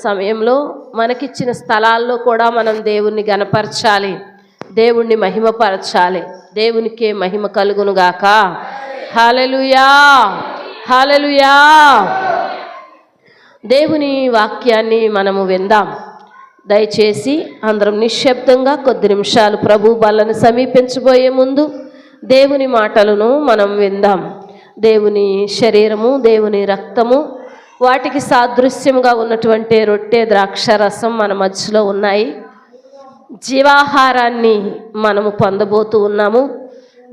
సమయంలో మనకిచ్చిన స్థలాల్లో కూడా మనం దేవుణ్ణి గణపరచాలి, దేవుణ్ణి మహిమపరచాలి. దేవునికే మహిమ కలుగును గాక. హల్లెలూయా, హల్లెలూయా. దేవుని వాక్యాన్ని మనము విందాం. దయచేసి అందరం నిశ్శబ్దంగా కొద్ది నిమిషాలు ప్రభు బల్లను సమీపించబోయే ముందు దేవుని మాటలను మనం విందాం. దేవుని శరీరము, దేవుని రక్తము, వాటికి సాదృశ్యముగా ఉన్నటువంటి రొట్టె, ద్రాక్షరసం మన మధ్యలో ఉన్నాయి. జీవాహారాన్ని మనము పొందబోతూ ఉన్నాము.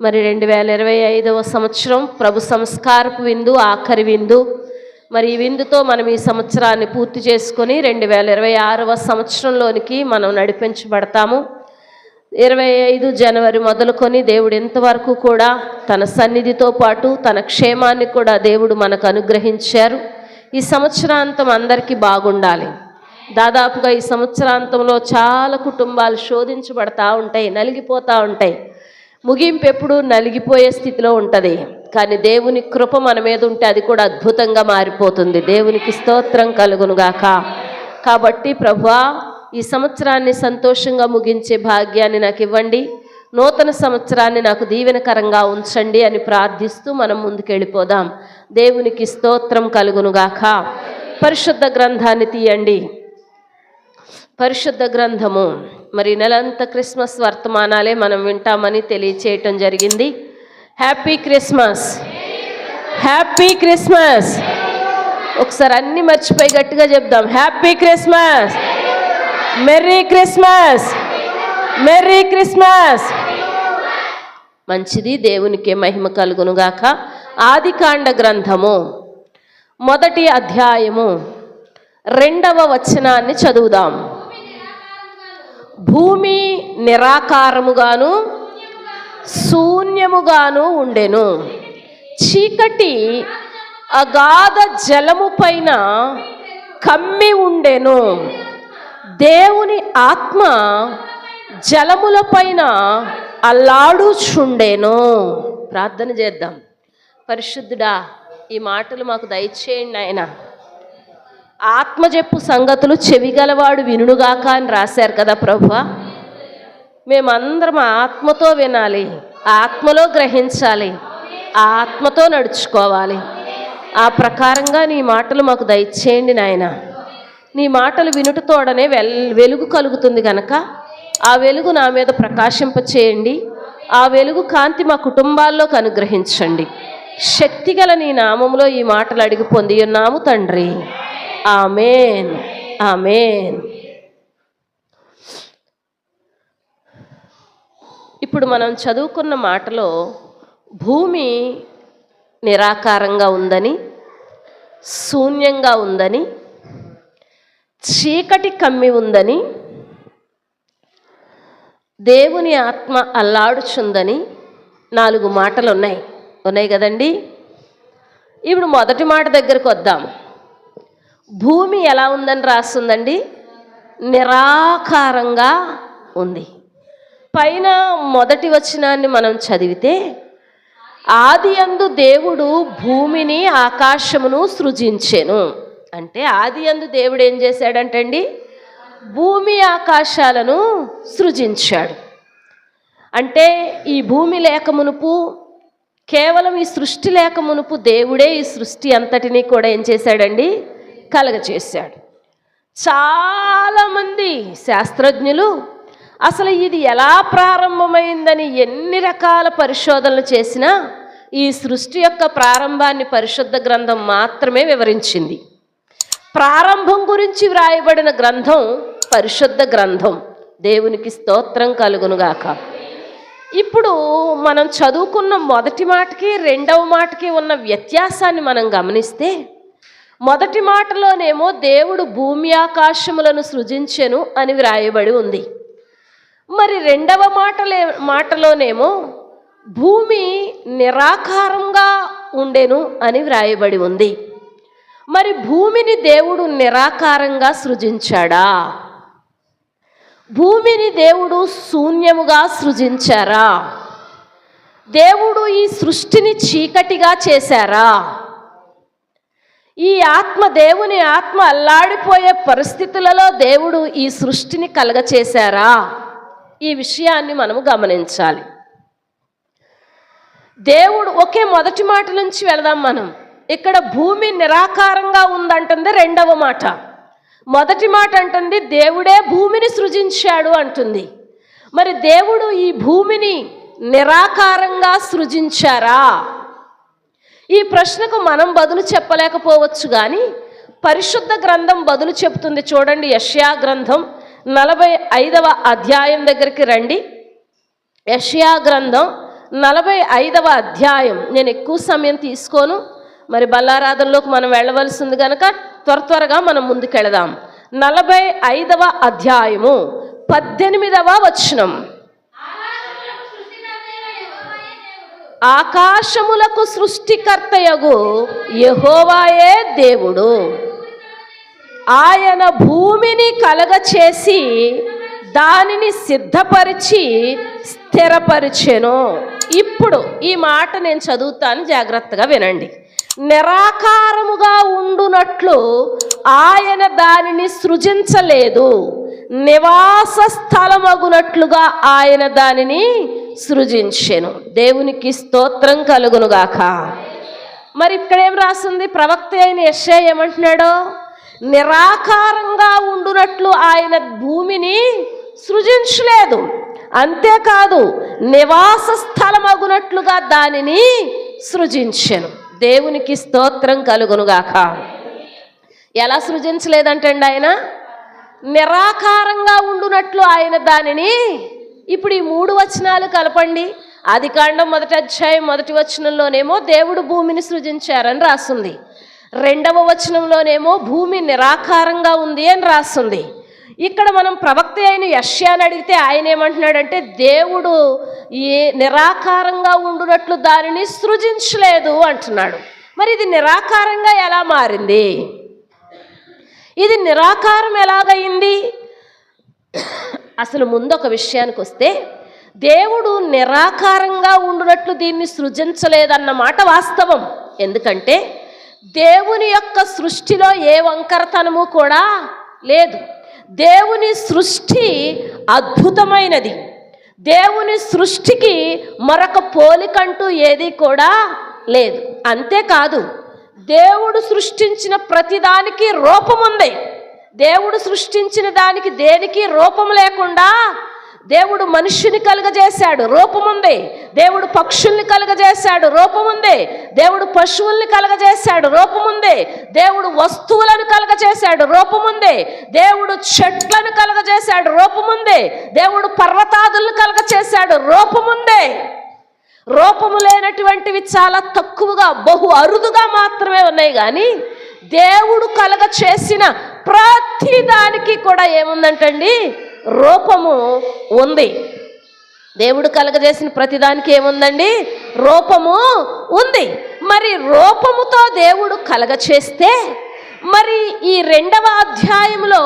మరి 2025వ సంవత్సరం ప్రభు సంస్కారపు విందు, ఆఖరి విందు. మరి ఈ విందుతో మనం ఈ సంవత్సరాన్ని పూర్తి చేసుకొని 2026వ సంవత్సరంలోనికి మనం నడిపించబడతాము. 25 జనవరి మొదలుకొని దేవుడు ఇంతవరకు కూడా తన సన్నిధితో పాటు తన క్షేమాన్ని కూడా దేవుడు మనకు అనుగ్రహించారు. ఈ సంవత్సరాంతం అందరికీ బాగుండాలి. దాదాపుగా ఈ సంవత్సరాంతంలో చాలా కుటుంబాలు శోధించబడతా ఉంటాయి, నలిగిపోతూ ఉంటాయి. ముగింపు ఎప్పుడు నలిగిపోయే స్థితిలో ఉంటుంది. కానీ దేవుని కృప మన మీద ఉంటే అది కూడా అద్భుతంగా మారిపోతుంది. దేవునికి స్తోత్రం కలుగునుగాక. కాబట్టి ప్రభువా, ఈ సంవత్సరాన్ని సంతోషంగా ముగించే భాగ్యాన్ని నాకు ఇవ్వండి, నూతన సంవత్సరాన్ని నాకు దీవెనకరంగా ఉంచండి అని ప్రార్థిస్తూ మనం ముందుకు వెళ్ళిపోదాం. దేవునికి స్తోత్రం కలుగునుగాక. పరిశుద్ధ గ్రంథాన్ని తీయండి. పరిశుద్ధ గ్రంథము. మరి నెలంతా క్రిస్మస్ వర్తమానాలే మనం వింటామని తెలియచేయటం జరిగింది. Happy Christmas, happy Christmas. ఒకసారి అన్ని మర్చిపోయి గట్టిగా చెప్దాం. Happy Christmas, merry Christmas, merry Christmas. మంచిది, దేవునికే మహిమ కలుగునుగాక. ఆదికాండ గ్రంథము 1వ అధ్యాయము 2వ వచనాన్ని చదువుదాం. భూమి నిరాకారముగాను శూన్యముగాను ఉండెను, చీకటి అగాధ జలము పైన కమ్మి ఉండెను, దేవుని ఆత్మ జలముల పైన అల్లాడుచుండెను. ప్రార్థన చేద్దాం. పరిశుద్ధుడా, ఈ మాటలు మాకు దయచేయండి ఆయన. ఆత్మ చెప్పు సంగతులు చెవిగలవాడు వినుగాక అని రాశారు కదా ప్రభువా. మేమందరం ఆత్మతో వినాలి, ఆత్మలో గ్రహించాలి, ఆత్మతో నడుచుకోవాలి. ఆ ప్రకారంగా నీ మాటలు మాకు దయచేయండి నాయన. నీ మాటలు వినుటతోడనే వెలుగు కలుగుతుంది కనుక ఆ వెలుగు నా మీద ప్రకాశింపచేయండి. ఆ వెలుగు కాంతి మా కుటుంబాల్లోకి అనుగ్రహించండి. శక్తిగల నీ నామములో ఈ మాటలు అడిగి పొంది ఉన్నాము తండ్రి. ఆమేన్, ఆమేన్. ఇప్పుడు మనం చదువుకున్న మాటలో భూమి నిరాకారంగా ఉందని, శూన్యంగా ఉందని, చీకటి కమ్మి ఉందని, దేవుని ఆత్మ అల్లాడుచుందని 4 మాటలు ఉన్నాయి కదండి. ఇప్పుడు మొదటి మాట దగ్గరకు వద్దాం. భూమి ఎలా ఉందని రాస్తుందండి? నిరాకారంగా ఉంది. పైన మొదటి వచనాన్ని మనం చదివితే, ఆదియందు దేవుడు భూమిని ఆకాశమును సృజించెను అంటే, ఆదియందు దేవుడు ఏం చేశాడంటండి? భూమి ఆకాశాలను సృజించాడు. అంటే ఈ భూమి లేక మునుపు, కేవలం ఈ సృష్టి లేక మునుపు దేవుడే ఈ సృష్టి అంతటినీ కూడా ఏం చేశాడండి? కలగచేశాడు. చాలామంది శాస్త్రజ్ఞులు అసలు ఇది ఎలా ప్రారంభమైందని ఎన్ని రకాల పరిశోధనలు చేసినా ఈ సృష్టి యొక్క ప్రారంభాన్ని పరిశుద్ధ గ్రంథం మాత్రమే వివరించింది. ప్రారంభం గురించి వ్రాయబడిన గ్రంథం పరిశుద్ధ గ్రంథం. దేవునికి స్తోత్రం కలుగునుగాక. ఇప్పుడు మనం చదువుకున్న మొదటి మాటకి 2వ మాటకి ఉన్న వ్యత్యాసాన్ని మనం గమనిస్తే, మొదటి మాటలోనేమో దేవుడు భూమి ఆకాశములను సృజించెను అని వ్రాయబడి ఉంది. మరి 2వ మాటలోనేమో భూమి నిరాకారంగా ఉండెను అని వ్రాయబడి ఉంది. మరి భూమిని దేవుడు నిరాకారంగా సృజించాడా? భూమిని దేవుడు శూన్యముగా సృజించారా? దేవుడు ఈ సృష్టిని చీకటిగా చేశారా? ఈ ఆత్మ, దేవుని ఆత్మ అల్లాడిపోయే పరిస్థితులలో దేవుడు ఈ సృష్టిని కలగచేశారా? ఈ విషయాన్ని మనము గమనించాలి. దేవుడు మొదటి మాట నుంచి వెళదాం మనం. ఇక్కడ భూమి నిరాకారంగా ఉందంటుంది రెండవ మాట. మొదటి మాట అంటుంది దేవుడే భూమిని సృజించాడు అంటుంది. మరి దేవుడు ఈ భూమిని నిరాకారంగా సృజించారా? ఈ ప్రశ్నకు మనం బదులు చెప్పలేకపోవచ్చు, కానీ పరిశుద్ధ గ్రంథం బదులు చెప్తుంది. చూడండి, యెషయా గ్రంథం 45వ అధ్యాయం దగ్గరికి రండి. యెషయా గ్రంథం 45వ అధ్యాయం. నేను ఎక్కువ సమయం తీసుకోను, మరి బల్లారాధనలోకి మనం వెళ్ళవలసింది కనుక త్వరగా మనం ముందుకెళదాం. 45వ అధ్యాయము 18వ వచనం. ఆకాశములకు సృష్టికర్తయగు యెహోవాయే దేవుడు, ఆయన భూమిని కలగచేసి దానిని సిద్ధపరిచి స్థిరపరిచెను. ఇప్పుడు ఈ మాట నేను చదువుతాను, జాగ్రత్తగా వినండి. నిరాకారముగా ఉండునట్లు ఆయన దానిని సృజించలేదు, నివాస స్థలమగునట్లుగా ఆయన దానిని సృజించెను. దేవునికి స్తోత్రం కలుగునుగాక. మరి ఇక్కడేం రాస్తుంది? ప్రవక్త అయిన యెషయా ఏమంటున్నాడో, నిరాకారంగా ఉండునట్లు ఆయన భూమిని సృజించలేదు, అంతేకాదు నివాస స్థలమగునట్లుగా దానిని సృజించెను. దేవునికి స్తోత్రం కలుగునుగాక. ఎలా సృజించలేదంటండి? ఆయన నిరాకారంగా ఉండునట్లు ఆయన దానిని. ఇప్పుడు ఈ 3 వచనాలు కలపండి. ఆదికాండం 1వ అధ్యాయం 1వ వచనంలోనేమో దేవుడు భూమిని సృజించారని రాస్తుంది, 2వ వచనంలోనేమో భూమి నిరాకారంగా ఉంది అని రాస్తుంది. ఇక్కడ మనం ప్రవక్త అయిన యెషయాని అడిగితే ఆయన ఏమంటున్నాడంటే, దేవుడు నిరాకారంగా ఉండునట్లు దానిని సృజించలేదు అంటున్నాడు. మరి ఇది నిరాకారంగా ఎలా మారింది? ఇది నిరాకారం ఎలాగయింది? అసలు ముందు ఒక విషయానికి వస్తే, దేవుడు నిరాకారంగా ఉండునట్లు దీన్ని సృజించలేదన్న మాట వాస్తవం. ఎందుకంటే దేవుని యొక్క సృష్టిలో ఏ వంకరతనము కూడా లేదు. దేవుని సృష్టి అద్భుతమైనది. దేవుని సృష్టికి మరొక పోలికంటూ ఏది కూడా లేదు. అంతేకాదు, దేవుడు సృష్టించిన ప్రతిదానికి రూపం ఉంది. దేవుడు సృష్టించిన దానికి దేనికి రూపం లేకుండా దేవుడు మనుష్యుని కలుగజేశాడు, రూపముంది. దేవుడు పక్షుల్ని కలుగజేశాడు, రూపముంది. దేవుడు పశువుల్ని కలుగజేశాడు, రూపముంది. దేవుడు వస్తువులను కలుగజేశాడు, రూపముంది. దేవుడు చెట్లను కలుగజేశాడు, రూపముంది. దేవుడు పర్వతాదులను కలుగజేశాడు, రూపముంది. రూపము లేనటువంటివి చాలా తక్కువగా, బహు అరుదుగా మాత్రమే ఉన్నాయి. కానీ దేవుడు కలగ చేసిన ప్రతి దానికి కూడా ఏముందంటండి? రూపము ఉంది. దేవుడు కలగజేసిన ప్రతిదానికి ఏముందండి? రూపము ఉంది. మరి రూపముతో దేవుడు కలగచేస్తే, మరి ఈ 2వ అధ్యాయంలో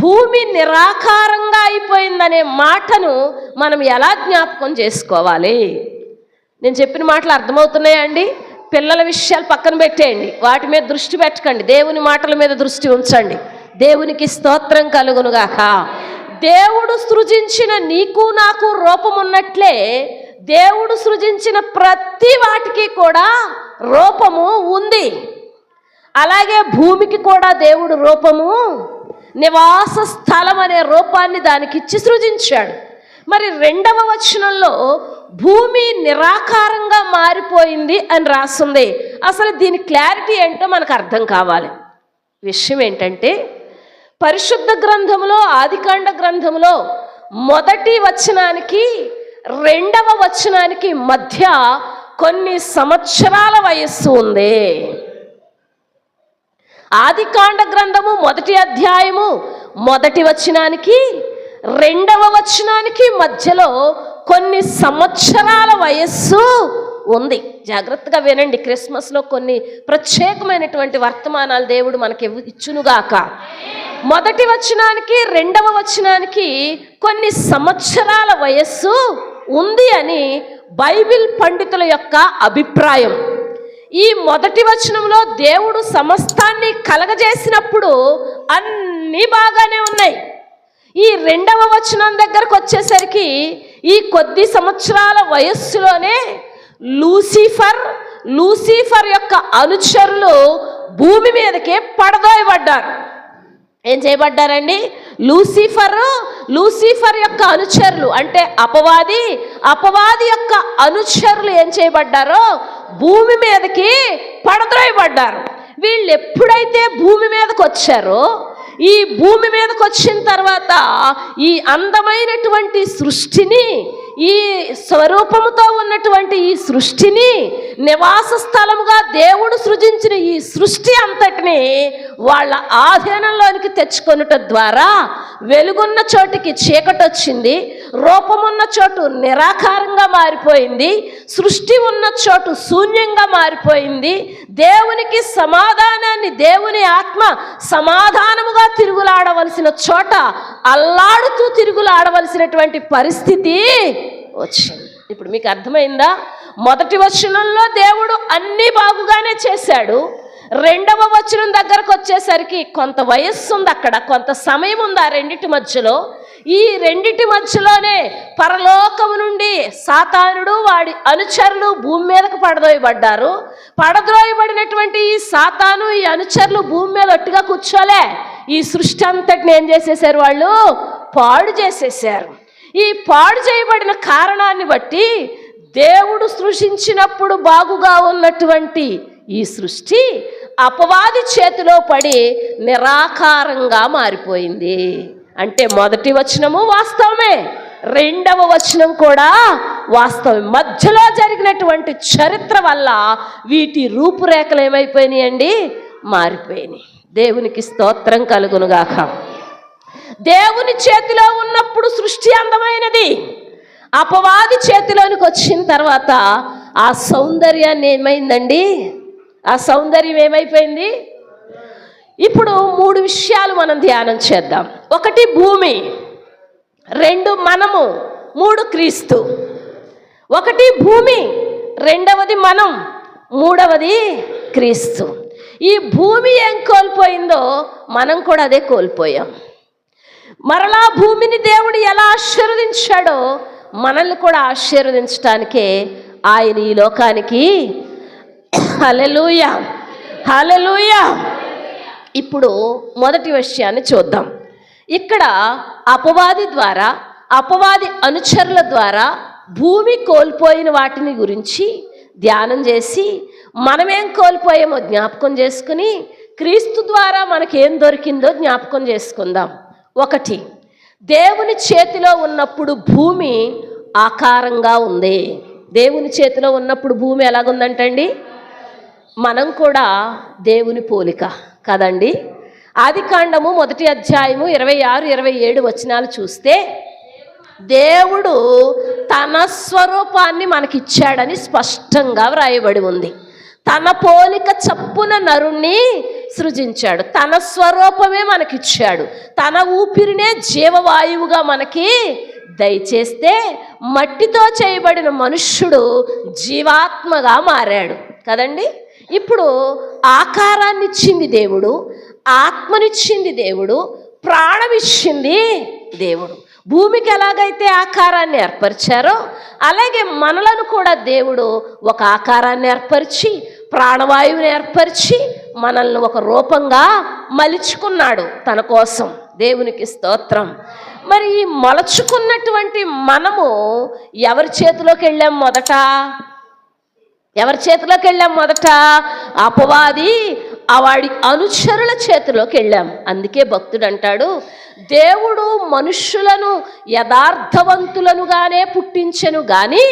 భూమి నిరాకారంగా అయిపోయిందనే మాటను మనం ఎలా జ్ఞాపకం చేసుకోవాలి? నేను చెప్పిన మాటలు అర్థమవుతున్నాయా అండి? పిల్లల విషయాలు పక్కన పెట్టేయండి, వాటి మీద దృష్టి పెట్టకండి, దేవుని మాటల మీద దృష్టి ఉంచండి. దేవునికి స్తోత్రం కలుగునుగాక. దేవుడు సృజించిన నీకు నాకు రూపమున్నట్లే దేవుడు సృజించిన ప్రతి వాటికి కూడా రూపము ఉంది. అలాగే భూమికి కూడా దేవుడు రూపము, నివాస స్థలం అనే రూపాన్ని దానికిచ్చి సృజించాడు. మరి 2వ వచనంలో భూమి నిరాకారంగా మారిపోయింది అని రాస్తుంది. అసలు దీని క్లారిటీ ఏంటో మనకు అర్థం కావాలి. విషయం ఏంటంటే, పరిశుద్ధ గ్రంథంలో, ఆదికాండ గ్రంథంలో 1వ వచనానికి 2వ వచనానికి మధ్య కొన్ని సంవత్సరాల వయస్సు ఉంది. ఆదికాండ గ్రంథము 1వ అధ్యాయము 1వ వచనానికి 2వ వచనానికి మధ్యలో కొన్ని సంవత్సరాల వయస్సు ఉంది. జాగ్రత్తగా వినండి. క్రిస్మస్లో కొన్ని ప్రత్యేకమైనటువంటి వర్తమానాలు దేవుడు మనకి ఇచ్చునుగాక. 1వ వచనానికి 2వ వచనానికి కొన్ని సంవత్సరాల వయస్సు ఉంది అని బైబిల్ పండితుల యొక్క అభిప్రాయం. ఈ మొదటి వచనంలో దేవుడు సమస్తాన్ని కలగజేసినప్పుడు అన్నీ బాగానే ఉన్నాయి. ఈ రెండవ వచనం దగ్గరకు వచ్చేసరికి ఈ కొద్ది సంవత్సరాల వయస్సులోనే లూసిఫర్ యొక్క అనుచరులు భూమి మీదకే పడదోయబడ్డారు. ఏం చేయబడ్డారండి? లూసిఫర్ యొక్క అనుచరులు అంటే అపవాది యొక్క అనుచరులు ఏం చేయబడ్డారో భూమి మీదకి పడద్రోయబడ్డారు. వీళ్ళు ఎప్పుడైతే భూమి మీదకి వచ్చారో, ఈ భూమి మీదకి వచ్చిన తర్వాత ఈ అందమైనటువంటి సృష్టిని, ఈ స్వరూపముతో ఉన్నటువంటి ఈ సృష్టిని, నివాస స్థలముగా దేవుడు సృజించిన ఈ సృష్టి అంతటిని వాళ్ళ ఆధీనంలోనికి తెచ్చుకొనుట ద్వారా వెలుగున్న చోటికి చీకటి వచ్చింది, రూపమున్న చోటు నిరాకారంగా మారిపోయింది, సృష్టి ఉన్న చోటు శూన్యంగా మారిపోయింది. దేవునికి సమాధానాన్ని, దేవుని ఆత్మ సమాధానముగా తిరుగులాడవలసిన చోట అల్లాడుతూ తిరుగులాడవలసినటువంటి పరిస్థితి వచ్చింది. ఇప్పుడు మీకు అర్థమైందా? మొదటి వచనంలో దేవుడు అన్నీ బాగుగానే చేశాడు. రెండవ వచనం దగ్గరకు వచ్చేసరికి కొంత వయస్సు ఉంది, అక్కడ కొంత సమయం ఉంది ఆ రెండిటి మధ్యలో. ఈ రెండిటి మధ్యలోనే పరలోకము నుండి సాతానుడు వాడి అనుచరులు భూమి మీదకు పడద్రోయబడ్డారు. పడద్రోయబడినటువంటి ఈ సాతాను, ఈ అనుచరులు భూమి మీద ఒట్టిగా కూర్చోలే. ఈ సృష్టి అంతటిని ఏం చేసేసారు? వాళ్ళు పాడు చేసేసారు. ఈ పాడు చేయబడిన కారణాన్ని బట్టి దేవుడు సృష్టించినప్పుడు బాగుగా ఉన్నటువంటి ఈ సృష్టి అపవాది చేతిలో పడి నిరాకారంగా మారిపోయింది. అంటే మొదటి వచనము వాస్తవమే, రెండవ వచనం కూడా వాస్తవం. మధ్యలో జరిగినటువంటి చరిత్ర వల్ల వీటి రూపురేఖలు ఏమైపోయినాయండి? మారిపోయినాయి. దేవునికి స్తోత్రం కలుగునుగాక. దేవుని చేతిలో ఉన్నప్పుడు సృష్టి అందమైనది. అపవాది చేతిలోనికి వచ్చిన తర్వాత ఆ సౌందర్యాన్ని ఏమైందండి? ఆ సౌందర్యం ఏమైపోయింది? ఇప్పుడు 3 విషయాలు మనం ధ్యానం చేద్దాం. 1 భూమి, 2 మనము, 3 క్రీస్తు. 1 భూమి, 2వది మనం, 3వది క్రీస్తు. ఈ భూమి ఏం కోల్పోయిందో మనం కూడా అదే కోల్పోయాం. మరలా భూమిని దేవుడు ఎలా ఆశీర్వదించాడో మనల్ని కూడా ఆశీర్వదించడానికే ఆయన ఈ లోకానికి, హల్లెలూయా హల్లెలూయా. ఇప్పుడు మొదటి విషయాన్ని చూద్దాం. ఇక్కడ అపవాది ద్వారా, అపవాది అనుచరుల ద్వారా భూమి కోల్పోయిన వాటిని గురించి ధ్యానం చేసి మనమేం కోల్పోయామో జ్ఞాపకం చేసుకుని క్రీస్తు ద్వారా మనకేం దొరికిందో జ్ఞాపకం చేసుకుందాం. 1, దేవుని చేతిలో ఉన్నప్పుడు భూమి ఆకారంగా ఉంది. దేవుని చేతిలో ఉన్నప్పుడు భూమి ఎలాగుందంటండి? మనం కూడా దేవుని పోలిక కదండి. ఆదికాండము 1వ అధ్యాయము 26, 27 వచనాలు చూస్తే దేవుడు తన స్వరూపాన్ని మనకిచ్చాడని స్పష్టంగా వ్రాయబడి ఉంది. తన పోలిక చప్పున నరుణ్ణి సృజించాడు. తన స్వరూపమే మనకిచ్చాడు. తన ఊపిరినే జీవవాయువుగా మనకి దయచేస్తే మట్టితో చేయబడిన మనుష్యుడు జీవాత్మగా మారాడు కదండి. ఇప్పుడు ఆకారాన్ని ఇచ్చింది దేవుడు, ఆత్మనిచ్చింది దేవుడు, ప్రాణమిచ్చింది దేవుడు. భూమికి ఎలాగైతే ఆకారాన్ని ఏర్పరిచారో అలాగే మనలను కూడా దేవుడు ఒక ఆకారాన్ని ఏర్పరిచి, ప్రాణవాయువుని ఏర్పరిచి మనల్ని ఒక రూపంగా మలుచుకున్నాడు తన కోసం. దేవునికి స్తోత్రం. మరి ఈ మలుచుకున్నటువంటి మనము ఎవరి చేతిలోకి వెళ్ళాం? ఎవరి చేతిలోకి వెళ్ళాం? అపవాది వాడి అనుచరుల చేతిలోకి వెళ్ళాం. అందుకే భక్తుడు అంటాడు, దేవుడు మనుష్యులను యథార్థవంతులనుగానే పుట్టించెను గాని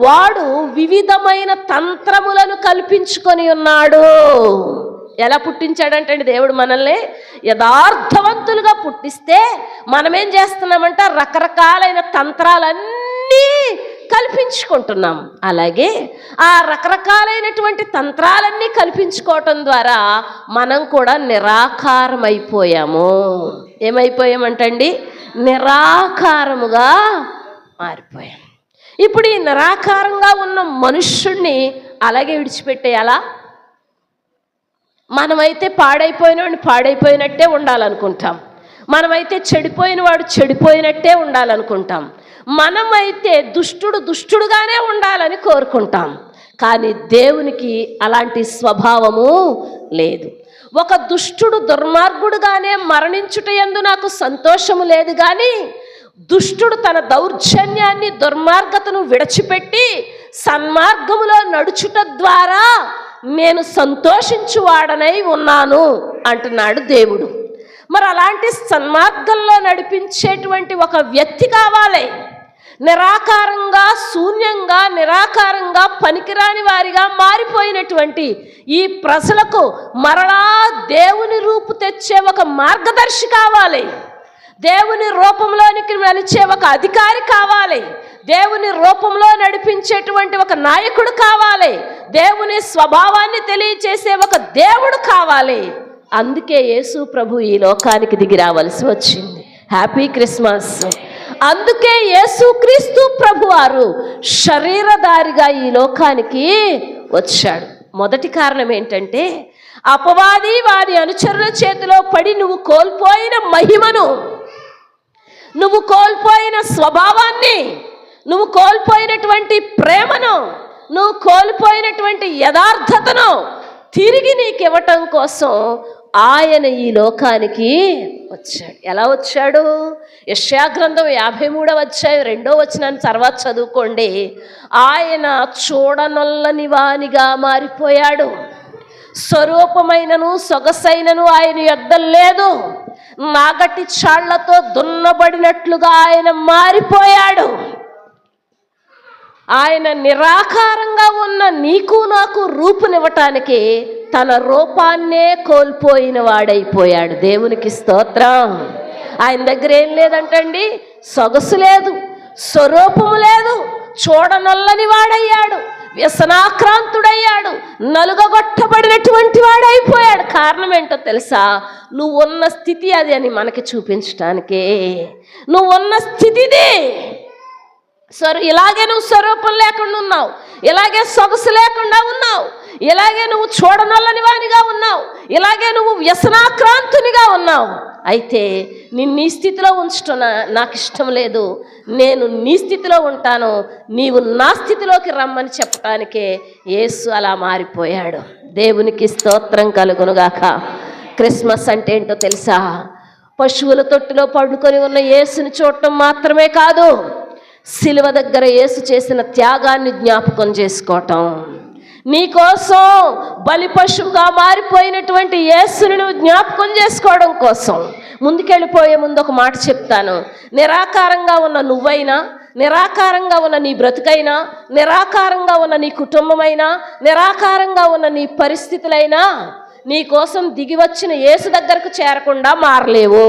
వాడు వివిధమైన తంత్రములను కల్పించుకొని ఉన్నాడు. ఎలా పుట్టించాడంటే దేవుడు మనల్ని యథార్థవంతులుగా పుట్టిస్తే మనమేం చేస్తున్నామంట? రకరకాలైన తంత్రాలన్నీ కల్పించుకుంటున్నాం. అలాగే ఆ రకరకాలైనటువంటి తంత్రాలన్నీ కల్పించుకోవటం ద్వారా మనం కూడా నిరాకారమైపోయాము. ఏమైపోయామంటండి? నిరాకారముగా మారిపోయాం. ఇప్పుడు ఈ నిరాకారంగా ఉన్న మనుష్యుణ్ణి అలాగే విడిచిపెట్టేయాలా? మనమైతే పాడైపోయినవాడిని పాడైపోయినట్టే ఉండాలనుకుంటాం. మనమైతే చెడిపోయిన వాడు చెడిపోయినట్టే ఉండాలనుకుంటాం. మనమైతే దుష్టుడుగానే ఉండాలని కోరుకుంటాం. కానీ దేవునికి అలాంటి స్వభావము లేదు. ఒక దుష్టుడు దుర్మార్గుడుగానే మరణించుట యందు నాకు సంతోషము లేదు, కానీ దుష్టుడు తన దౌర్జన్యాన్ని దుర్మార్గతను విడిచిపెట్టి సన్మార్గములో నడుచుట ద్వారా నేను సంతోషించువాడనై ఉన్నాను అంటున్నాడు దేవుడు. మరి అలాంటి సన్మార్గంలో నడిపించేటువంటి ఒక వ్యక్తి కావాలి. నిరాకారంగా, శూన్యంగా, నిరాకారంగా, పనికిరాని వారిగా మారిపోయినటువంటి ఈ ప్రజలకు మరలా దేవుని రూపు తెచ్చే ఒక మార్గదర్శి కావాలి. దేవుని రూపంలోనికి నడిచే ఒక అధికారి కావాలి. దేవుని రూపంలో నడిపించేటువంటి ఒక నాయకుడు కావాలి. దేవుని స్వభావాన్ని తెలియచేసే ఒక దేవుడు కావాలి. అందుకే యేసు ప్రభు ఈ లోకానికి దిగి రావాల్సి వచ్చింది. Happy Christmas. అందుకే యేసుక్రీస్తు ప్రభువారు శరీరధారిగా ఈ లోకానికి వచ్చాడు. మొదటి కారణం ఏంటంటే, అపవాది వారి అనుచరుల చేతిలో పడి నువ్వు కోల్పోయిన మహిమను, నువ్వు కోల్పోయిన స్వభావాన్ని, నువ్వు కోల్పోయినటువంటి ప్రేమను, నువ్వు కోల్పోయినటువంటి యథార్థతను తిరిగి నీకు ఇవ్వటం కోసం ఆయన ఈ లోకానికి వచ్చాడు. ఎలా వచ్చాడు? యెషయా గ్రంథం 53వ అధ్యాయం 2వ వచనాన్ని తర్వాత చదువుకోండి. ఆయన చూడనొల్లని వానిగా మారిపోయాడు. స్వరూపమైనను సొగసైనను ఆయన యొద్ద లేదు. నాగటి చాళ్లతో దున్నబడినట్లుగా ఆయన మారిపోయాడు. ఆయన నిరాకారంగా ఉన్న నీకు నాకు రూపునివ్వటానికి తన రూపాన్నే కోల్పోయిన వాడైపోయాడు. దేవునికి స్తోత్రం. ఆయన దగ్గర ఏం లేదంటండి, సొగసు లేదు, స్వరూపము లేదు, చూడనొల్లని వాడయ్యాడు, వ్యసనాక్రాంతుడయ్యాడు, నలుగగొట్టబడినటువంటి వాడైపోయాడు. కారణం ఏంటో తెలుసా? నువ్వు ఉన్న స్థితి అది అని మనకి చూపించటానికే. నువ్వు ఉన్న స్థితిది. ఇలాగే నువ్వు స్వరూపం లేకుండా ఉన్నావు, ఇలాగే సొగసు లేకుండా ఉన్నావు, ఇలాగే నువ్వు చూడనొల్లని వానిగా ఉన్నావు, ఇలాగే నువ్వు వ్యసనాక్రాంతునిగా ఉన్నావు. అయితే నేను నీ స్థితిలో ఉంచటం నాకు ఇష్టం లేదు. నేను నీ స్థితిలో ఉంటాను, నీవు నా స్థితిలోకి రమ్మని చెప్పటానికే యేసు అలా మారిపోయాడు. దేవునికి స్తోత్రం కలుగునుగాక. క్రిస్మస్ అంటే ఏంటో తెలుసా? పశువుల తొట్టిలో పడుకొని ఉన్న యేసుని చూడటం మాత్రమే కాదు, శిలువ దగ్గర యేసు చేసిన త్యాగాన్ని జ్ఞాపకం చేసుకోవటం. నీకోసం బలి పశువుగా మారిపోయినటువంటి యేసుని నువ్వు జ్ఞాపకం చేసుకోవడం కోసం. ముందుకెళ్ళిపోయే ముందు ఒక మాట చెప్తాను. నిరాకారంగా ఉన్న నువ్వైనా, నిరాకారంగా ఉన్న నీ బ్రతుకైనా, నిరాకారంగా ఉన్న నీ కుటుంబమైనా, నిరాకారంగా ఉన్న నీ పరిస్థితులైనా నీ కోసం దిగి వచ్చిన యేసు దగ్గరకు చేరకుండా మారలేవు.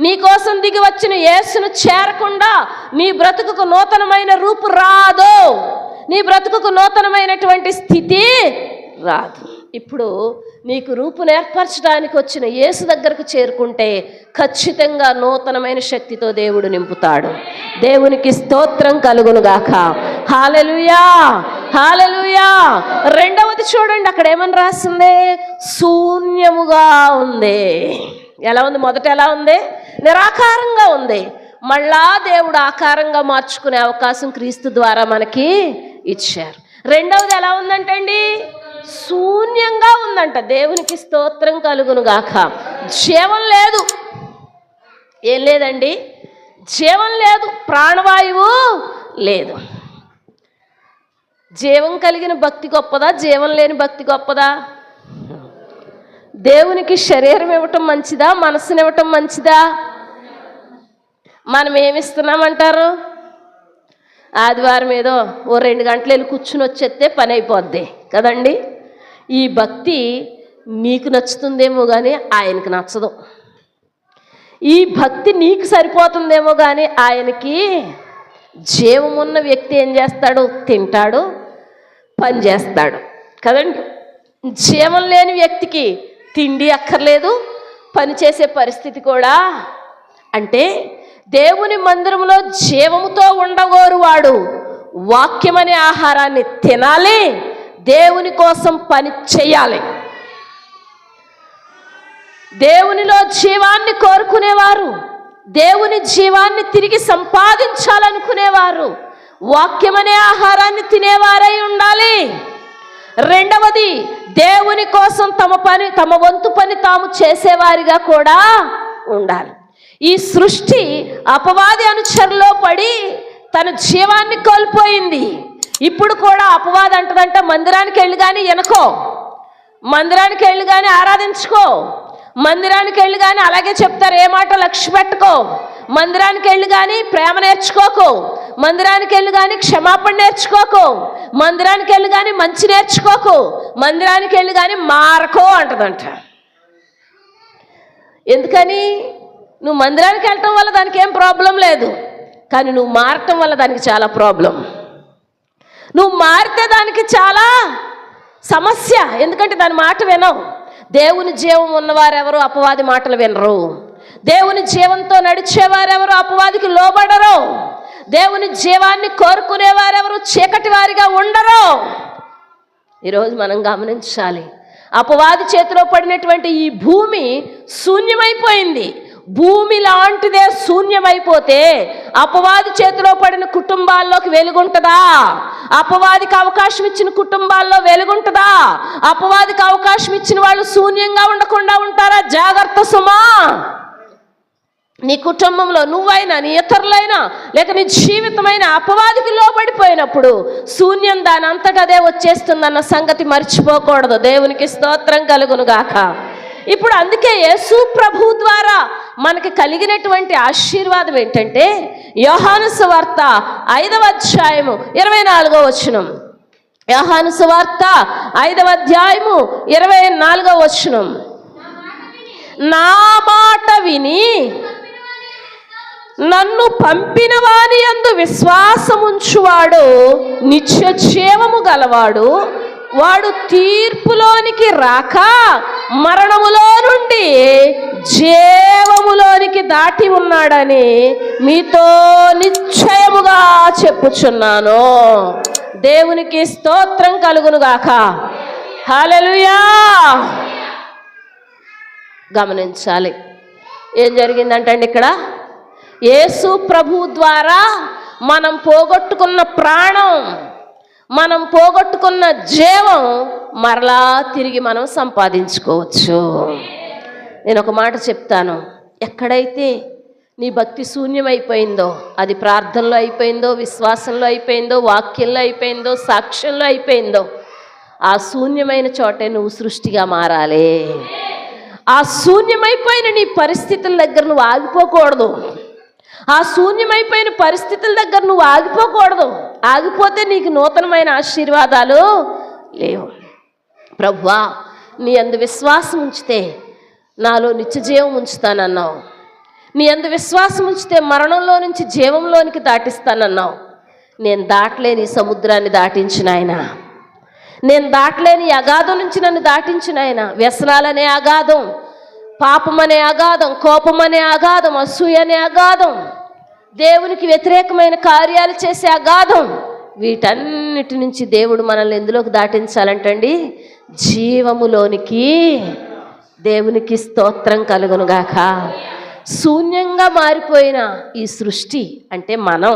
నీ కోసం దిగి వచ్చిన యేసును చేరకుండా నీ బ్రతుకుకు నూతనమైన రూపు రాదు, నీ బ్రతుకుకు నూతనమైనటువంటి స్థితి రాదు. ఇప్పుడు నీకు రూపును ఏర్పరచడానికి వచ్చిన యేసు దగ్గరకు చేరుకుంటే ఖచ్చితంగా నూతనమైన శక్తితో దేవుడు నింపుతాడు. దేవునికి స్తోత్రం కలుగునుగాక. హల్లెలూయా, హల్లెలూయా. రెండవది చూడండి, అక్కడ ఏమని రాసింది? శూన్యముగా ఉంది. ఎలా ఉంది? మొదట ఎలా ఉంది? నిరాకారంగా ఉంది. మళ్ళా దేవుడు ఆకారంగా మార్చుకునే అవకాశం క్రీస్తు ద్వారా మనకి ఇచ్చారు. రెండవది ఎలా ఉందంటండి? శూన్యంగా ఉందంట. దేవునికి స్తోత్రం కలుగునుగాక. జీవం లేదు. ఏం లేదండి? జీవం లేదు, ప్రాణవాయువు లేదు. జీవం కలిగిన భక్తి గొప్పదా, జీవం లేని భక్తి గొప్పదా? దేవునికి శరీరం ఇవ్వటం మంచిదా, మనసుని ఇవ్వటం మంచిదా? మనం ఏమిస్తున్నామంటారు? ఆదివారం ఏదో 2 గంటలు వెళ్ళి కూర్చుని వచ్చేస్తే పని అయిపోద్ది కదండి. ఈ భక్తి నీకు నచ్చుతుందేమో కానీ ఆయనకి నచ్చదు. ఈ భక్తి నీకు సరిపోతుందేమో కానీ ఆయనకి. జీవమున్న వ్యక్తి ఏం చేస్తాడు? తింటాడు, పని చేస్తాడు కదండి. జీవం లేని వ్యక్తికి తిండి అక్కర్లేదు, పని చేసే పరిస్థితి కూడా. అంటే దేవుని మందిరంలో జీవముతో ఉండగోరువాడు వాక్యం అనే ఆహారాన్ని తినాలి, దేవుని కోసం పని చేయాలి. దేవునిలో జీవాన్ని కోరుకునేవారు, దేవుని జీవాన్ని తిరిగి సంపాదించాలనుకునేవారు వాక్యం అనే ఆహారాన్ని తినేవారై ఉండాలి. రెండవది, దేవుని కోసం తమ వంతు పని తాము చేసేవారిగా కూడా ఉండాలి. ఈ సృష్టి అపవాది అనుచరులో పడి తన జీవాన్ని కోల్పోయింది. ఇప్పుడు కూడా అపవాది అంటదంట, మందిరానికి వెళ్ళి కానీ ఎనకో, మందిరానికి వెళ్ళి కానీ ఆరాధించుకో, మందిరానికి వెళ్ళి కానీ అలాగే చెప్తారు ఏ మాట లక్ష్య పెట్టుకో, మందిరానికి వెళ్ళి కానీ ప్రేమ నేర్చుకోకు, మందిరానికి వెళ్ళి కానీ క్షమాపణ నేర్చుకోకు, మందిరానికి వెళ్ళి కానీ మంచి నేర్చుకోకు, మందిరానికి వెళ్ళి కానీ మారకో అంటదంట. ఎందుకని? నువ్వు మందిరానికి వెళ్ళటం వల్ల దానికి ఏం ప్రాబ్లం లేదు, కానీ నువ్వు మారటం వల్ల దానికి చాలా ప్రాబ్లం. నువ్వు మారితే దానికి చాలా సమస్య. ఎందుకంటే దాని మాట వినవు. దేవుని జీవం ఉన్నవారెవరు అపవాది మాటలు వినరు. దేవుని జీవంతో నడిచేవారెవరు అపవాదికి లోబడరు. దేవుని జీవాన్ని కోరుకునేవారెవరు చీకటి వారిగా ఉండరు. ఈరోజు మనం గమనించాలి, అపవాది చేతిలో పడినటువంటి ఈ భూమి శూన్యమైపోయింది. భూమి లాంటిదే శూన్యమైపోతే అపవాది చేతిలో పడిన కుటుంబాల్లోకి వెలుగుంటుందా? అపవాదికి అవకాశం ఇచ్చిన కుటుంబాల్లో వెలుగుంటుందా? అపవాదికి అవకాశం ఇచ్చిన వాళ్ళు శూన్యంగా ఉండకుండా ఉంటారా? జాగ్రత్త సుమా. నీ కుటుంబంలో నువ్వైనా నీ ఇతరులైనా లేక నీ జీవితమైన అపవాదికి లోబడిపోయినప్పుడు శూన్యం దాని అంతటా అదే వచ్చేస్తుందన్న సంగతి మర్చిపోకూడదు. దేవునికి స్తోత్రం కలుగును గాక. ఇప్పుడు అందుకే యేసు ప్రభు ద్వారా మనకి కలిగినటువంటి ఆశీర్వాదం ఏంటంటే, యోహాను సువార్త 5వ అధ్యాయము 24వ వచనం. యోహాను సువార్త 5వ అధ్యాయము 24వ వచనం. నా మాట విని నన్ను పంపిన వాని యందు విశ్వాసముంచువాడు నిత్య జీవము గలవాడు, వాడు తీర్పులోనికి రాక మరణములో నుండి జీవములోనికి దాటి ఉన్నాడని మీతో నిశ్చయముగా చెప్పుచున్నాను. దేవునికి స్తోత్రం కలుగును గాక. హల్లెలూయా. గమనించాలి ఏం జరిగిందంటండి ఇక్కడ. యేసు ప్రభు ద్వారా మనం పోగొట్టుకున్న ప్రాణం, మనం పోగొట్టుకున్న జీవం మరలా తిరిగి మనం సంపాదించుకోవచ్చు. నేను ఒక మాట చెప్తాను, ఎక్కడైతే నీ భక్తి శూన్యమైపోయిందో, అది ప్రార్థనలో అయిపోయిందో, విశ్వాసంలో అయిపోయిందో, వాక్యంలో అయిపోయిందో, సాక్ష్యంలో అయిపోయిందో, ఆ శూన్యమైన చోటే నువ్వు సృష్టిగా మారాలి. ఆ శూన్యమైపోయిన నీ పరిస్థితుల దగ్గర నువ్వు ఆగిపోకూడదు. ఆ శూన్యమైపోయిన పరిస్థితుల దగ్గర నువ్వు ఆగిపోకూడదు. ఆగిపోతే నీకు నూతనమైన ఆశీర్వాదాలు లేవు. ప్రభువా, నీ యందు విశ్వాసం ఉంచితే నాలో నిత్య జీవం ఉంచుతానన్నావు. నీ యందు విశ్వాసం ఉంచితే మరణంలో నుంచి జీవంలోనికి దాటిస్తానన్నావు. నేను దాటలేని సముద్రాన్ని దాటించిన ఆయన, నేను దాటలేని అగాధం నుంచి నన్ను దాటించిన ఆయన. వ్యసనాలనే అగాధం, పాపం అనే అగాధం, కోపం అనే అగాధం, అసూయ అనే అగాధం, దేవునికి వ్యతిరేకమైన కార్యాలు చేసే అగాధం, వీటన్నిటి నుంచి దేవుడు మనల్ని ఎందులోకి దాటించాలంటండి? జీవములోనికి. దేవునికి స్తోత్రం కలుగునుగాక. శూన్యంగా మారిపోయిన ఈ సృష్టి అంటే మనం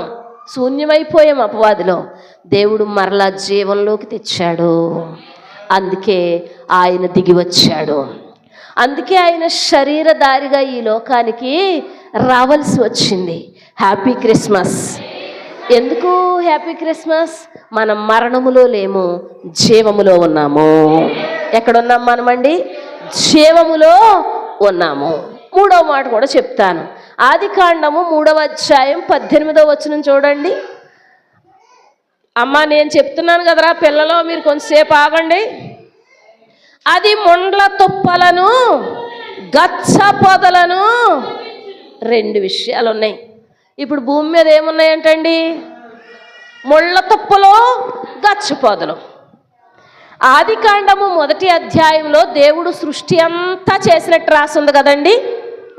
శూన్యమైపోయాం అపవాదిలో. దేవుడు మరలా జీవంలోకి తెచ్చాడు. అందుకే ఆయన దిగి వచ్చాడు. అందుకే ఆయన శరీరధారిగా ఈ లోకానికి రావాల్సి వచ్చింది. Happy Christmas. ఎందుకు హ్యాపీ క్రిస్మస్? మనం మరణములో లేము, జీవములో ఉన్నాము. ఎక్కడున్నాం మనమండి? జీవములో ఉన్నాము. మూడవ మాట కూడా చెప్తాను. ఆదికాండము 3వ అధ్యాయం 18వ వచనం చూడండి. అమ్మ, నేను చెప్తున్నాను కదరా పిల్లలు, మీరు కొంచెంసేపు ఆగండి. అది ముండ్ల తుప్పలను గచ్చ పొదలను, 2 విషయాలు ఉన్నాయి. ఇప్పుడు భూమి మీద ఏమున్నాయంటండి? ముళ్ళ తుప్పలు, గచ్చ పొదలు. ఆదికాండము 1వ అధ్యాయంలో దేవుడు సృష్టి అంతా చేసినట్టు రాసింది కదండి.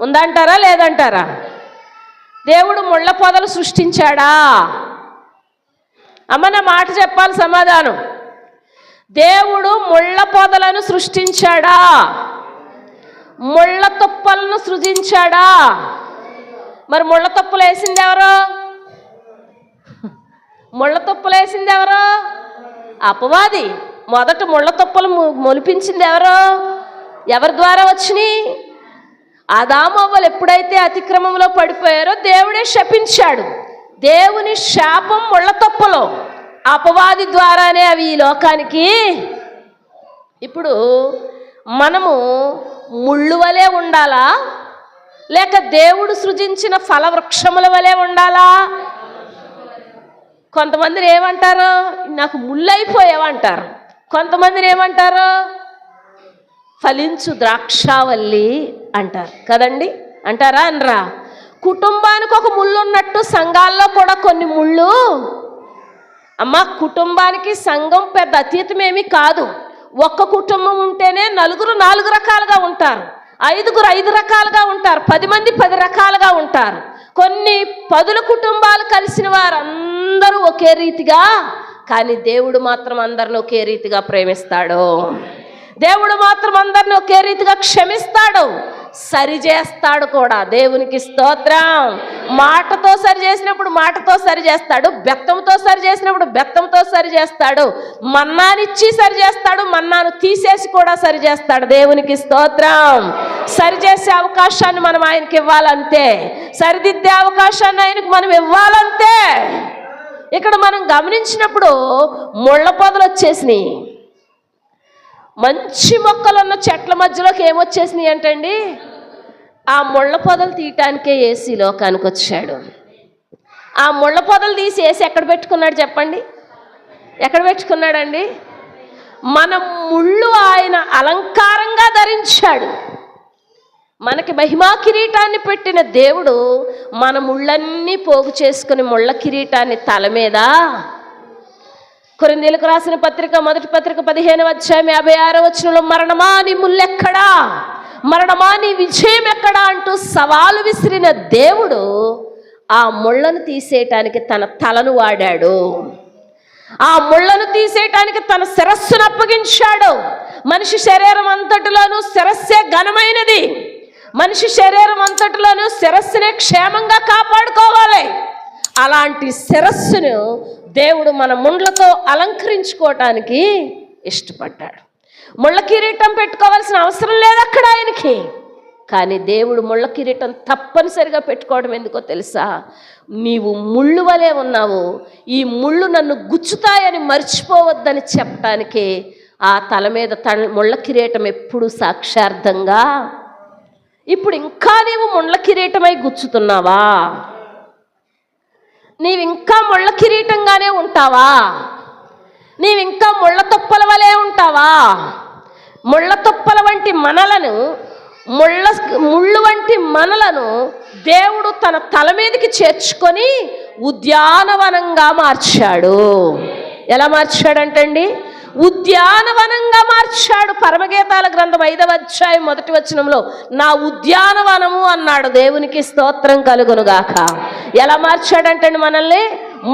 ఉందంటారా లేదంటారా? దేవుడు ముళ్ళ పొదలు సృష్టించాడా? అమ్మ నా మాట చెప్పాలి సమాధానం. దేవుడు ముళ్ళ పొదలను సృష్టించాడా? ముళ్ళ తుప్పలను సృజించాడా? మరి ముళ్ళ తుప్పలు వేసింది ఎవరు? ముళ్ళ తుప్పలు వేసింది ఎవరు? అపవాది. మొదట ముళ్ళ తుప్పలు మొలిపించింది ఎవరు? ఎవరి ద్వారా వచ్చినాయి? ఆదామవ్వలు ఎప్పుడైతే అతిక్రమంలో పడిపోయారో దేవుడే శపించాడు. దేవుని శాపం ముళ్ళ తుప్పలు, అపవాది ద్వారానే అవి ఈ లోకానికి. ఇప్పుడు మనము ముళ్ళు వలె ఉండాలా, లేక దేవుడు సృజించిన ఫలవృక్షముల వలె ఉండాలా? కొంతమందిని ఏమంటారు? నాకు ముళ్ళు అయిపోయావంటారు. కొంతమందిని ఏమంటారు? ఫలించు ద్రాక్షావల్లి అంటారు కదండి. అంటారా? అనరా? కుటుంబానికి ఒక ముళ్ళు ఉన్నట్టు సంఘాల్లో కూడా కొన్ని ముళ్ళు. అమ్మ కుటుంబానికి సంఘం పెద్ద అతీతమేమీ కాదు. ఒక్క కుటుంబం ఉంటేనే నలుగురు 4 రకాలుగా ఉంటారు, 5గురు 5 రకాలుగా ఉంటారు, 10 మంది 10 రకాలుగా ఉంటారు. కొన్ని 10 కుటుంబాలు కలిసిన వారందరూ ఒకే రీతిగా, కానీ దేవుడు మాత్రం అందరిని ఒకే రీతిగా ప్రేమిస్తాడు. దేవుడు మాత్రం అందరిని ఒకే రీతిగా క్షమిస్తాడు, సరిచేస్తాడు కూడా. దేవునికి స్తోత్రం. మాటతో సరి చేసినప్పుడు మాటతో సరి చేస్తాడు, బెత్తంతో సరి చేసినప్పుడు బెత్తంతో సరి చేస్తాడు, మన్నానిచ్చి సరి చేస్తాడు, మన్నాను తీసేసి కూడా సరి చేస్తాడు. దేవునికి స్తోత్రం. సరిచేసే అవకాశాన్ని మనం ఆయనకి ఇవ్వాలంతే, సరిదిద్దే అవకాశాన్ని ఆయనకు మనం ఇవ్వాలంతే. ఇక్కడ మనం గమనించినప్పుడు ముళ్ళ పొదలు వచ్చేసినాయి. మంచి మొక్కలున్న చెట్ల మధ్యలోకి ఏమొచ్చేసినాయి అంటండి? ఆ ముళ్ళ పొదలు తీయటానికే ఏసీ లోకానికి వచ్చాడు. ఆ ముళ్ళ పొదలు తీసి ఏసి ఎక్కడ పెట్టుకున్నాడు చెప్పండి? ఎక్కడ పెట్టుకున్నాడండి? మన ముళ్ళు ఆయన అలంకారంగా ధరించాడు. మనకి మహిమా కిరీటాన్ని పెట్టిన దేవుడు మన ముళ్ళన్నీ పోగు చేసుకుని ముళ్ళ కిరీటాన్ని తల మీద. కొరింథీయులకు రాసిన పత్రిక మొదటి పత్రిక 15వ అధ్యాయం 56వ వచనంలో మరణమా నీ ముల్లెక్కడా, మరణమా నీ విజయం ఎక్కడా అంటూ సవాలు విసిరిన దేవుడు ఆ ముళ్ళను తీసేయటానికి తన తలను వాడాడు. ఆ ముళ్ళను తీసేయటానికి తన శిరస్సును అప్పగించాడు. మనిషి శరీరం అంతటిలోనూ శిరస్సే ఘనమైనది. మనిషి శరీరం అంతటిలోనూ శిరస్సునే క్షేమంగా కాపాడుకోవాలి. అలాంటి శిరస్సును దేవుడు మన ముండ్లతో అలంకరించుకోవటానికి ఇష్టపడ్డాడు. ముళ్ళ కిరీటం పెట్టుకోవాల్సిన అవసరం లేదు అక్కడ ఆయనకి, కానీ దేవుడు ముళ్ళ కిరీటం తప్పనిసరిగా పెట్టుకోవడం ఎందుకో తెలుసా? నీవు ముళ్ళు వలె ఉన్నావు, ఈ ముళ్ళు నన్ను గుచ్చుతాయని మర్చిపోవద్దని చెప్పటానికి ఆ తల మీద ముళ్ళ కిరీటం ఎప్పుడు సాక్షార్థంగా. ఇప్పుడు ఇంకా నీవు ముళ్ళ కిరీటమై గుచ్చుతున్నావా? నీవింకా ముళ్ళ కిరీటంగానే ఉంటావా? నీవింకా ముళ్ళ తుప్పల వలె ఉంటావా? ముళ్ళ తుప్పల వంటి మనలను, ముళ్ళు వంటి మనలను దేవుడు తన తల మీదకి చేర్చుకొని ఉద్యానవనంగా మార్చాడు. ఎలా మార్చాడంటండి? ఉద్యానవనంగా మార్చాడు. పరమగీతాల గ్రంథం 5వ అధ్యాయం 1వ వచనంలో నా ఉద్యానవనము అన్నాడు. దేవునికి స్తోత్రం కలుగునుగాక. ఎలా మార్చాడంటండి మనల్ని?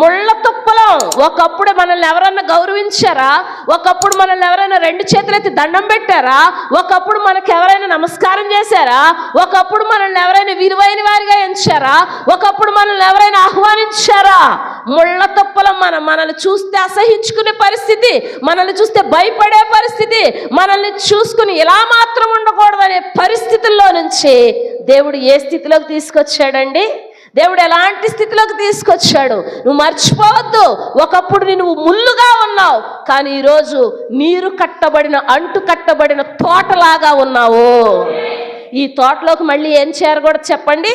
ముళ్ళ తుప్పలం. ఒకప్పుడు మనల్ని ఎవరన్నా గౌరవించారా? ఒకప్పుడు మనల్ని ఎవరైనా 2 చేతులెత్తి దండం పెట్టారా? ఒకప్పుడు మనకు ఎవరైనా నమస్కారం చేశారా? ఒకప్పుడు మనల్ని ఎవరైనా విలువైన వారిగా ఎంచారా? ఒకప్పుడు మనల్ని ఎవరైనా ఆహ్వానించారా? ముళ్ళ తుప్పలం. మనల్ని చూస్తే అసహించుకునే పరిస్థితి, మనల్ని చూస్తే భయపడే పరిస్థితి, మనల్ని చూసుకుని ఇలా మాత్రం ఉండకూడదనే పరిస్థితుల్లో నుంచి దేవుడు ఏ స్థితిలోకి తీసుకొచ్చాడండి? దేవుడు ఎలాంటి స్థితిలోకి తీసుకొచ్చాడు? నువ్వు మర్చిపోవద్దు. ఒకప్పుడు నువ్వు ముళ్ళుగా ఉన్నావు, కానీ ఈరోజు నీరు కట్టబడిన, అంటు కట్టబడిన తోటలాగా ఉన్నావు. ఈ తోటలోకి మళ్ళీ ఏం చేరకూడదు చెప్పండి?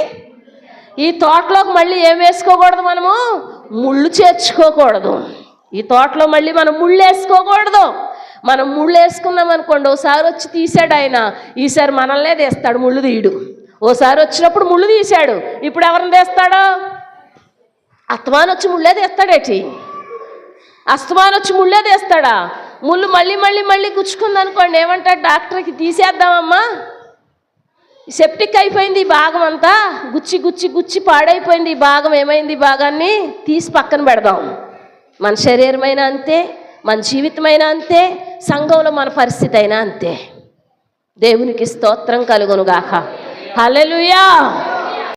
ఈ తోటలోకి మళ్ళీ ఏం వేసుకోకూడదు? మనము ముళ్ళు చేర్చుకోకూడదు. ఈ తోటలో మళ్ళీ మనం ముళ్ళు వేసుకోకూడదు. మనం ముళ్ళు వేసుకున్నాం అనుకోండి, ఒకసారి వచ్చి తీసాడు ఆయన, ఈసారి మనల్నే తీస్తాడు, ముళ్ళు తీయడు. ఓసారి వచ్చినప్పుడు ముళ్ళు తీశాడు, ఇప్పుడు ఎవరిని తీస్తాడు? అస్తమానం వచ్చి ముళ్ళే తీస్తాడేటి? అస్తమానం వచ్చి ముళ్ళే తీస్తాడా? ముళ్ళు మళ్ళీ మళ్ళీ మళ్ళీ గుచ్చుకుంది అనుకోండి, ఏమంటాడు డాక్టర్కి? తీసేద్దామమ్మా, సెప్టిక్ అయిపోయింది ఈ భాగం అంతా, గుచ్చి గుచ్చి గుచ్చి పాడైపోయింది ఈ భాగం, ఏమైంది ఈ భాగాన్ని తీసి పక్కన పెడదాం. మన శరీరమైనా అంతే, మన జీవితమైనా అంతే, సంఘంలో మన పరిస్థితి అయినా అంతే. దేవునికి స్తోత్రం కలుగునుగాక. హల్లెలూయా.